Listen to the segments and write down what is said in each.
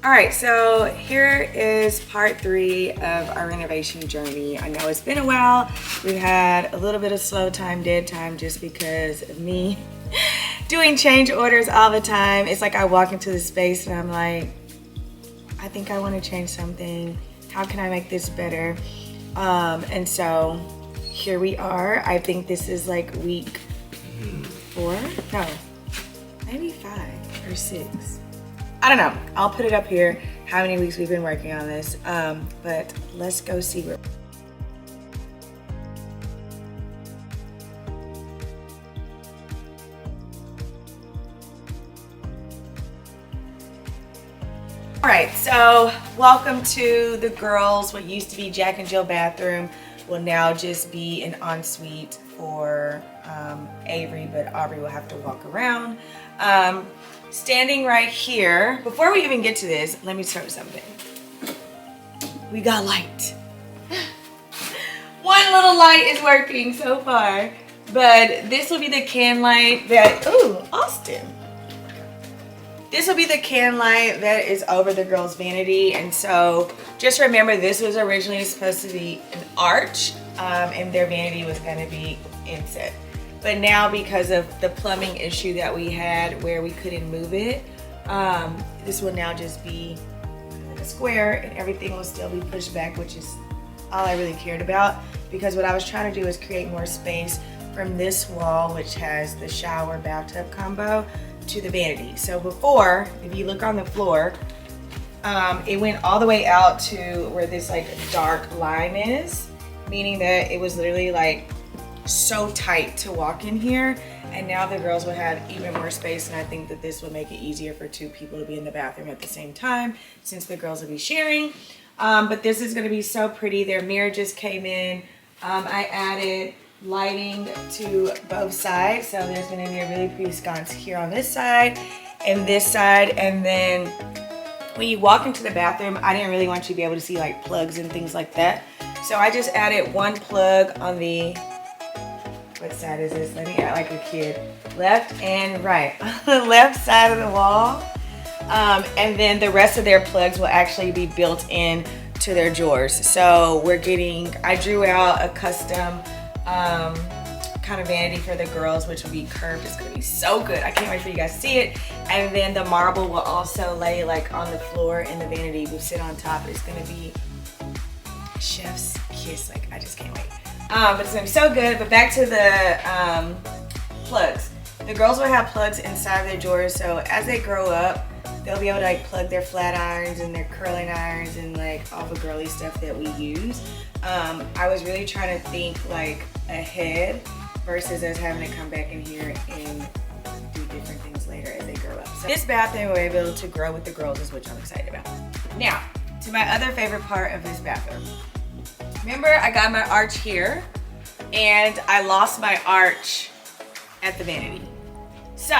All right, so here is part 3 of our renovation journey. I know it's been a while. We've had a little bit of slow time, dead time, just because of me doing change orders all the time. It's like I walk into the space and I'm like, I think I want to change something. How can I make this better? And so here we are. I think this is like week 4? No, maybe 5 or 6. I don't know. I'll put it up here how many weeks we've been working on this. But let's go see where. All right, so welcome to the girls. What used to be Jack and Jill bathroom will now just be an ensuite for Avery, but Aubrey will have to walk around. Standing right here, before we even get to this, let me start with something. We got light. One little light is working so far, but this will be the can light that, ooh, Austin. This will be the can light that is over the girls' vanity. And so just remember, this was originally supposed to be an arch, and their vanity was gonna be inset. But now, because of the plumbing issue that we had where we couldn't move it, this will now just be a square and everything will still be pushed back, which is all I really cared about, because what I was trying to do is create more space from this wall, which has the shower bathtub combo, to the vanity. So before, if you look on the floor, it went all the way out to where this like dark line is, meaning that it was literally like so tight to walk in here, and now the girls would have even more space, and I think that this would make it easier for 2 people to be in the bathroom at the same time since the girls will be sharing. But this is going to be so pretty. Their mirror just came in. I added lighting to both sides, so there's going to be a really pretty sconce here on this side and this side. And then when you walk into the bathroom, I didn't really want you to be able to see like plugs and things like that, so I just added one plug on the, what side is this? Let me act like a kid. Left and right. On the left side of the wall. And then the rest of their plugs will actually be built in to their drawers. So we're getting, I drew out a custom kind of vanity for the girls, which will be curved. It's gonna be so good. I can't wait for you guys to see it. And then the marble will also lay like on the floor, and the vanity will sit on top. It's gonna be chef's kiss. Like, I just can't wait. But it's gonna be so good. But back to the plugs. The girls will have plugs inside of their drawers, so as they grow up, they'll be able to like plug their flat irons and their curling irons and like all the girly stuff that we use. I was really trying to think like ahead versus us having to come back in here and do different things later as they grow up. So this bathroom will be able to grow with the girls, is what I'm excited about. Now, to my other favorite part of this bathroom. Remember, I got my arch here, and I lost my arch at the vanity. So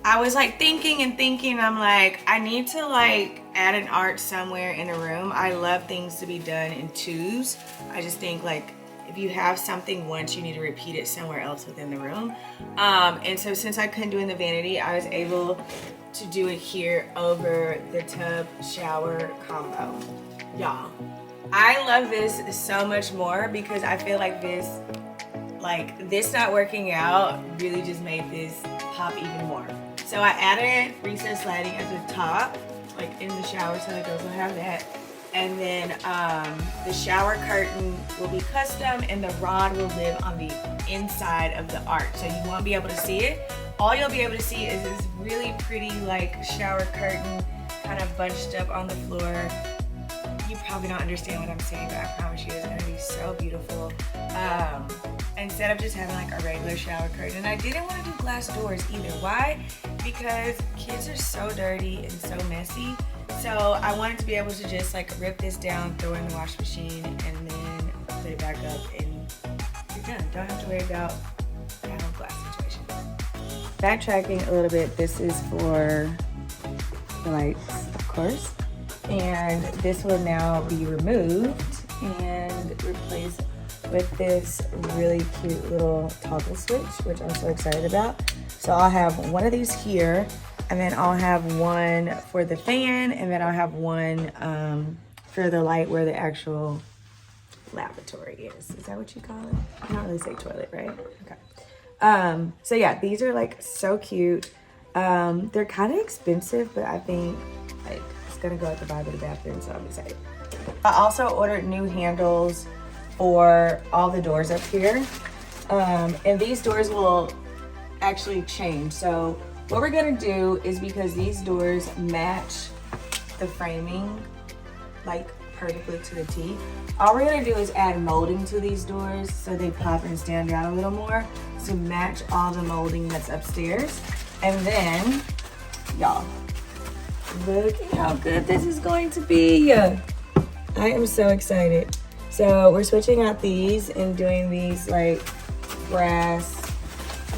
I was like thinking and thinking, I'm like, I need to like add an arch somewhere in a room. I love things to be done in 2s. I just think like if you have something once, you need to repeat it somewhere else within the room. And so since I couldn't do it in the vanity, I was able to do it here over the tub shower combo. Y'all, I love this so much more because I feel like this not working out really just made this pop even more. So I added recessed lighting at the top, like in the shower, so the girls will have that. And then the shower curtain will be custom, and the rod will live on the inside of the arch, so you won't be able to see it. All you'll be able to see is this really pretty like shower curtain kind of bunched up on the floor. You probably don't understand what I'm saying, but I promise you it's gonna be so beautiful. Instead of just having like a regular shower curtain. And I didn't want to do glass doors either. Why? Because kids are so dirty and so messy. So I wanted to be able to just like rip this down, throw it in the wash machine, and then put it back up, and you're done. Don't have to worry about that whole glass situation. Backtracking a little bit, this is for the lights, of course. And this will now be removed and replaced with this really cute little toggle switch, which I'm so excited about. So I'll have one of these here, And then I'll have one for the fan, and then I'll have one for the light where the actual lavatory is. Is that what you call it? I don't really say toilet, right? Okay. So yeah, these are like so cute. They're kind of expensive, but I think like it's gonna go at the vibe of the bathroom, so I'm excited. I also ordered new handles for all the doors up here. And these doors will actually change. So what we're gonna do is, because these doors match the framing like perfectly to the T, all we're gonna do is add molding to these doors so they pop and stand out a little more to match all the molding that's upstairs. And then, y'all, look at how good this is going to be. I am so excited. So we're switching out these and doing these like brass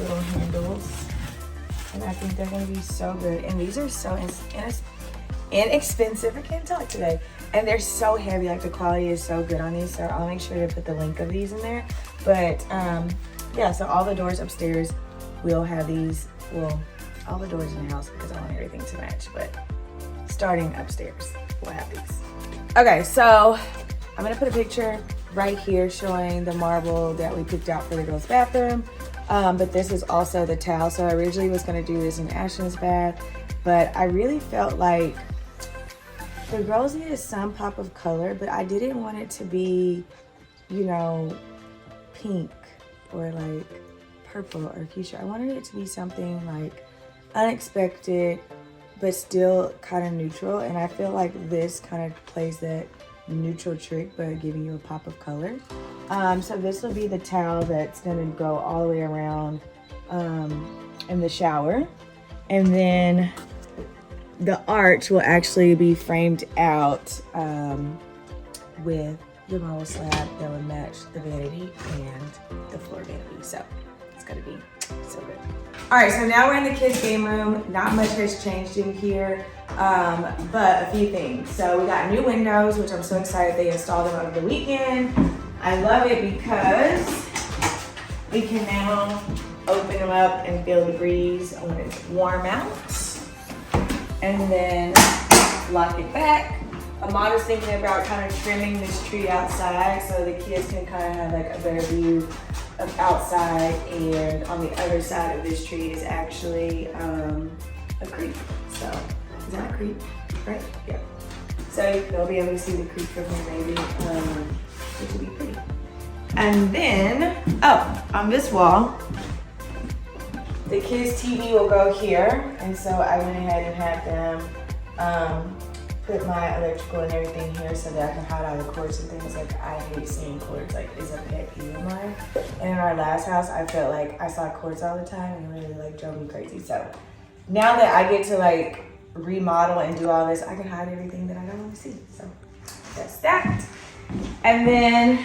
little handles, and I think they're gonna be so good. And these are so inexpensive. I can't talk today. And they're so heavy, like the quality is so good on these, so I'll make sure to put the link of these in there. But yeah, so all the doors upstairs will have these. Well, all the doors in the house, because I want everything to match, but starting upstairs we'll have these. Okay, so I'm gonna put a picture right here showing the marble that we picked out for the girls' bathroom. But this is also the towel. So I originally was gonna do this in Ashton's bath, but I really felt like the girls needed some pop of color, but I didn't want it to be, you know, pink or like purple or fuchsia. I wanted it to be something like unexpected, but still kind of neutral. And I feel like this kind of plays that neutral trick by giving you a pop of color. So this will be the towel that's gonna go all the way around in the shower. And then the arch will actually be framed out with the marble slab that would match the vanity and the floor vanity. So it's gonna be so good. All right, so now we're in the kids' game room. Not much has changed in here, but a few things. So we got new windows, which I'm so excited they installed them over the weekend. I love it because we can now open them up and feel the breeze when it's warm out. And then lock it back. Ahmad is thinking about kind of trimming this tree outside so the kids can kind of have like a better view of outside. And on the other side of this tree is actually a creek. So is that a creek? Right? Yeah. So they'll be able to see the creek from here maybe, which will be pretty. And then, oh, on this wall, the kids' TV will go here. And so I went ahead and had them put my electrical and everything here so that I can hide all the cords and things. Like, I hate seeing cords, like it's a pet peeve of mine. And in our last house, I felt like I saw cords all the time and it really like drove me crazy. So now that I get to like remodel and do all this, I can hide everything that I don't want to see. So that's that. And then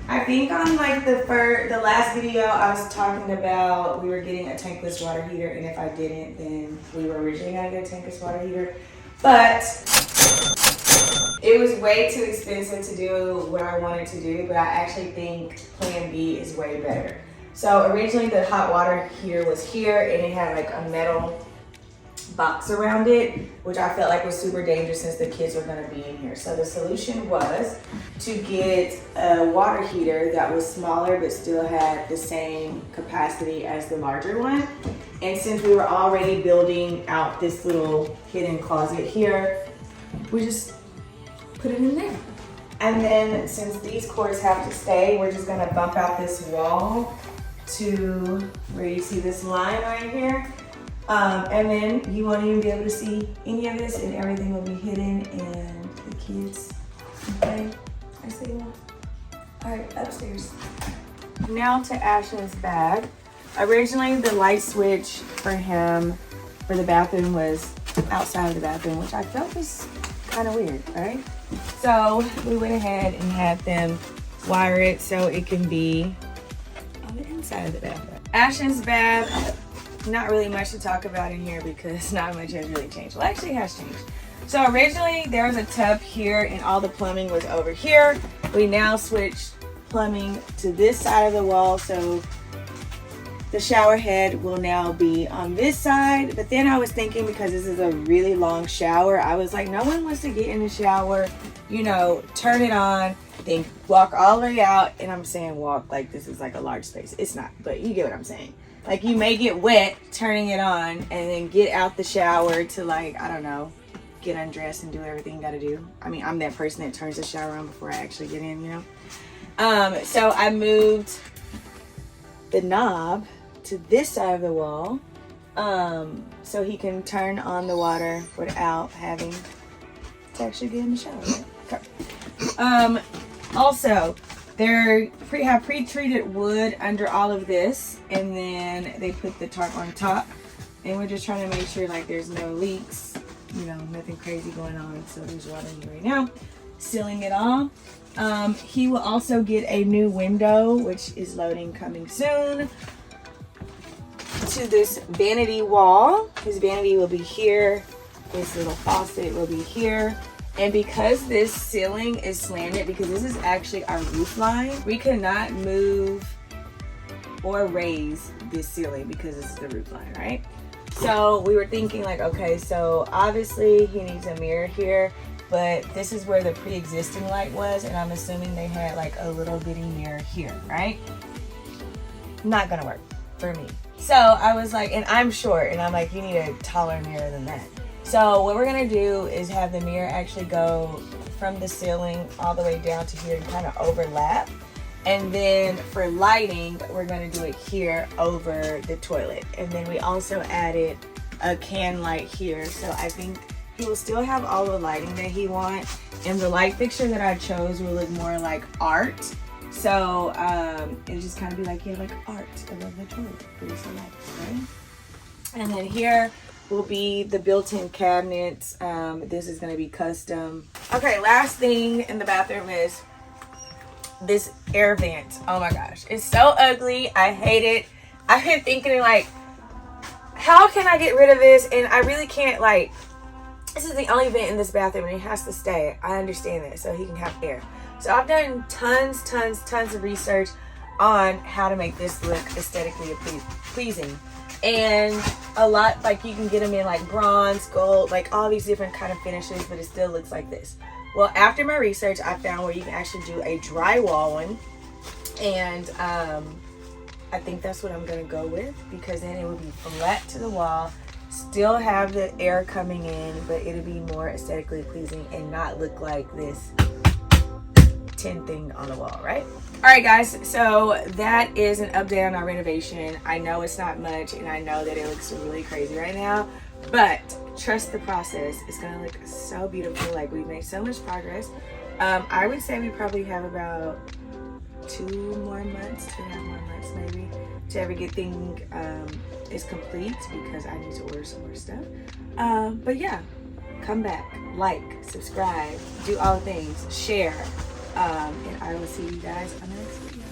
I think on like the last video I was talking about we were getting a tankless water heater, and if I didn't, then we were originally gonna get a tankless water heater. But it was way too expensive to do what I wanted to do, but I actually think plan B is way better. So originally the hot water heater was here and it had like a metal box around it, which I felt like was super dangerous since the kids were gonna be in here. So the solution was to get a water heater that was smaller but still had the same capacity as the larger one. And since we were already building out this little hidden closet here, we just put it in there. And then since these cords have to stay, we're just gonna bump out this wall to where you see this line right here. And then you won't even be able to see any of this, and everything will be hidden, and the kids can play as they want. All right, upstairs. Now to Ashton's bag. Originally, the light switch for him for the bathroom was outside of the bathroom, which I felt was kind of weird, right? So we went ahead and had them wire it so it can be on the inside of the bathroom. Ashton's bath. Not really much to talk about in here because not much has really changed. Well, actually it has changed. So originally there was a tub here and all the plumbing was over here. We now switched plumbing to this side of the wall. So The shower head will now be on this side. But then I was thinking, because this is a really long shower, I was like, no one wants to get in the shower, you know, turn it on, then walk all the way out. And I'm saying walk like this is like a large space. It's not, but you get what I'm saying. Like, you may get wet turning it on and then get out the shower to, like, I don't know, get undressed and do everything you gotta do. I mean, I'm that person that turns the shower on before I actually get in, you know. So I moved the knob to this side of the wall, so he can turn on the water without having to actually get in the shower. Right? Okay. Also, they have pre-treated wood under all of this, and then they put the tarp on top, and we're just trying to make sure like there's no leaks, you know, nothing crazy going on. So there's water in here right now, sealing it all. He will also get a new window, which is loading coming soon, to this vanity wall. His vanity will be here. This little faucet will be here. And because this ceiling is slanted, because this is actually our roof line, we cannot move or raise this ceiling because this is the roof line, right? So we were thinking like, okay, so obviously he needs a mirror here, but this is where the pre-existing light was, and I'm assuming they had like a little bitty mirror here, right? Not gonna work for me. So I was like, and I'm short, and I'm like, you need a taller mirror than that. So what we're gonna do is have the mirror actually go from the ceiling all the way down to here and kind of overlap. And then for lighting, we're gonna do it here over the toilet. And then we also added a can light here. So I think he will still have all the lighting that he wants. And the light fixture that I chose will look more like art. So it'll just kind of be like, yeah, like art above the toilet. Pretty so nice, right? And then here will be the built-in cabinets. This is gonna be custom. Okay, last thing in the bathroom is this air vent. Oh my gosh, it's so ugly. I hate it. I've been thinking like, how can I get rid of this? And I really can't. Like, this is the only vent in this bathroom and it has to stay. I understand that, so he can have air. So I've done tons of research on how to make this look aesthetically pleasing. And a lot, like, you can get them in like bronze, gold, like all these different kind of finishes, but it still looks like this. Well, after my research, I found where you can actually do a drywall one. And I think that's what I'm gonna go with, because then it will be flat to the wall, still have the air coming in, but it'll be more aesthetically pleasing and not look like this tin thing on the wall, right? All right, guys, so that is an update on our renovation. I know it's not much, and I know that it looks really crazy right now, but trust the process. It's gonna look so beautiful. Like, we've made so much progress. I would say we probably have about 2.5 more months maybe to everything is complete, because I need to order some more stuff. But yeah, come back, like, subscribe, do all the things, share, and I will see you guys on the next video.